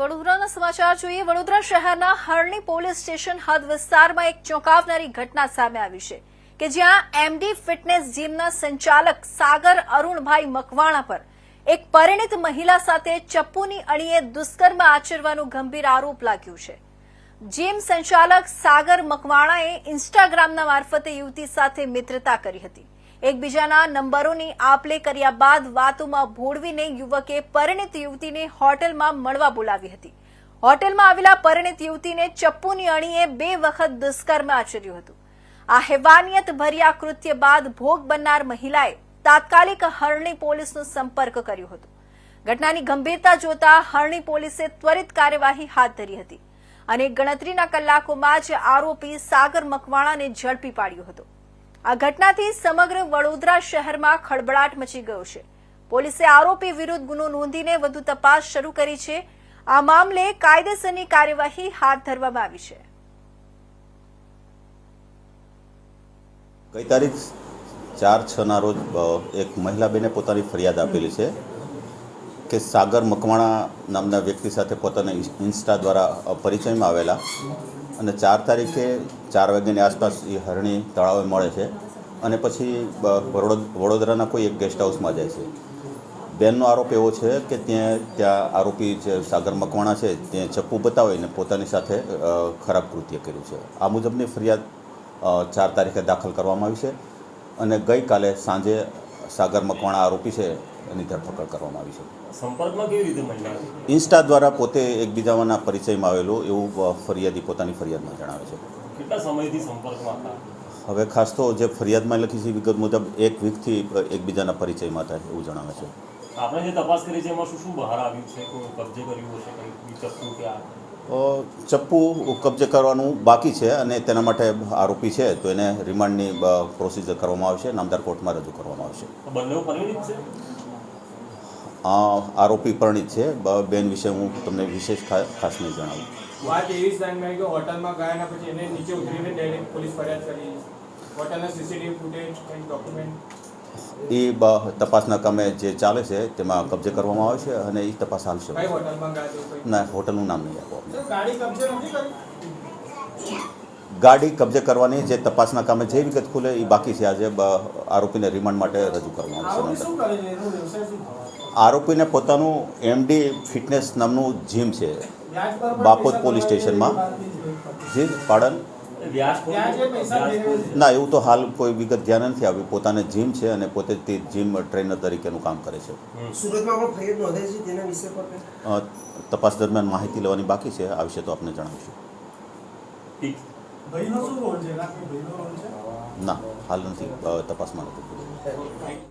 વડોદરાના સમાચાર જોઈએ। વડોદરા શહેરના હરણી પોલીસ સ્ટેશન હદ વિસ્તારમાં એક ચોંકાવનારી ઘટના સામે આવી છે કે જ્યાં એમડી ફિટનેસ જીમના સંચાલક સાગર અરુણભાઈ મકવાણા પર એક પરિણીત મહિલા સાથે ચપ્પુની અણીએ દુષ્કર્મ આચરવાનો ગંભીર આરોપ લાગ્યો છે। જીમ સંચાલક સાગર મકવાણાએ ઇન્સ્ટાગ્રામના મારફતે યુવતી સાથે મિત્રતા કરી હતી। એકબીજાના નંબરોની આપ-લે કર્યા બાદ વાતોમાં ભોળવીને યુવકે પરિણીત યુવતીને હોટેલમાં મળવા બોલાવી હતી। હોટેલમાં આવેલા પરિણીત યુવતીને ચપ્પુની અણીએ 2 વખત દુષ્કર્મ આચર્યું હતું। આ હેવાનિયત ભર્યા કૃત્ય બાદ ભોગ બનનાર મહિલાએ તાત્કાલિક હરણી પોલીસનો સંપર્ક કર્યો હતો। ઘટનાની ગંભીરતા જોતા હરણી પોલીસે ત્વરિત કાર્યવાહી હાથ ધરી હતી અને ગણતરીના કલાકોમાં જ આરોપી સાગર મકવાણાને ઝડપી પાડ્યો હતો। આ ઘટનાથી સમગ્ર વડોદરા શહેરમાં ખળબળાટ મચી ગયો છે। પોલીસે આરોપી વિરુદ્ધ ગુનો નોંધીને વધુ તપાસ શરૂ કરી છે। આ મામલે કાયદેસરની કાર્યવાહી હાથ ધરવામાં આવી છે। ગઈ તારીખ 4/6ના રોજ એક મહિલા બેને પોતાની ફરિયાદ આપેલી છે કે સાગર મકવાણા નામના વ્યક્તિ સાથે પોતાના ઇન્સ્ટા દ્વારા પરિચયમાં આવેલા અને 4 તારીખે 4 વાગ્યાની આસપાસ એ હરણી તળાવે મળે છે અને પછી વડોદરાના કોઈ એક ગેસ્ટ હાઉસમાં જાય છે। બેનનો આરોપ એવો છે કે ત્યાં આરોપી જે સાગર મકવાણા છે તે ચપ્પુ બતાવીને પોતાની સાથે ખરાબ કૃત્ય કર્યું છે। આ મુજબની ફરિયાદ 4 તારીખે દાખલ કરવામાં આવી છે અને ગઈકાલે સાંજે સાગર મકવાણા આરોપી છે એની ધરપકડ કરવામાં આવી છે। સંપર્કમાં કેવી રીતે મહિલા ઇન્સ્ટા દ્વારા પોતે એકબીજાના પરિચયમાં આવેલું એવું ફરિયાદી પોતાની ફરિયાદમાં જણાવે છે। કેટલા સમયથી સંપર્કમાં હતા? હવે ખાસ તો જે ફરિયાદમાં લખી છે વિગત મુજબ 1 વીકથી એકબીજાના પરિચયમાં હતા એવું જણાવે છે। આપણે જે તપાસ કરી છે એમાં શું બહાર આવ્યું છે? કોઈ કબજે કર્યું હશે, કંઈ ચપ્પુ કે ચપ્પુ કબજે કરવાનું બાકી છે અને તેના માટે આરોપી છે તો એને રિમાન્ડની પ્રોસિજર કરવામાં આવશે, નામદાર કોર્ટમાં રજૂ કરવામાં આવશે। બંને પરિણીત છે? આરોપી પરિણીત છે। બેન વિશે હું તમને વિશેષ ખાસ નહીં જણાવું। વાત એવી સામે કે હોટલમાં ગયા ને પછી એને નીચે ઉતરીને ડાયરેક્ટ પોલીસ ફરિયાદ કરી। હોટલના સીસીટીવી ફૂટેજ કંઈ ડોક્યુમેન્ટ એ તપાસના કામે જે ચાલે છે તેમાં કબજે કરવામાં આવે છે અને એ તપાસ હાલશે। કઈ હોટલમાં ગયા? ના, હોટલનું નામ નહીં આપો। ગાડી કબજે નથી કરી? ગાડી કબજે કરવાની જે તપાસના કામે જે વિગત ખુલે એ બાકી છે। આજે આરોપીને રિમાન્ડ માટે રજૂ કરવામાં આવશે। આરોપીને પોતાનું એમડી ફિટનેસ નામનું જીમ છે બાપોદ પોલીસ સ્ટેશનમાં। જી પાડન? ના, એવું તો હાલ કોઈ વિગત ધ્યાન નથી આવી। પોતાને જીમ છે અને પોતે તે જીમ ટ્રેનર તરીકેનું કામ કરે છે। સુરતમાં પણ ફરિયાદ નોંધાઈ છે તેના વિશે પર તપાસ દરમિયાન માહિતી લેવાની બાકી છે। આ વિશે તો આપને જણાવીશું। ભાઈનો શું રોલ છે? ના, હાલ નથી, તપાસમાં નથી।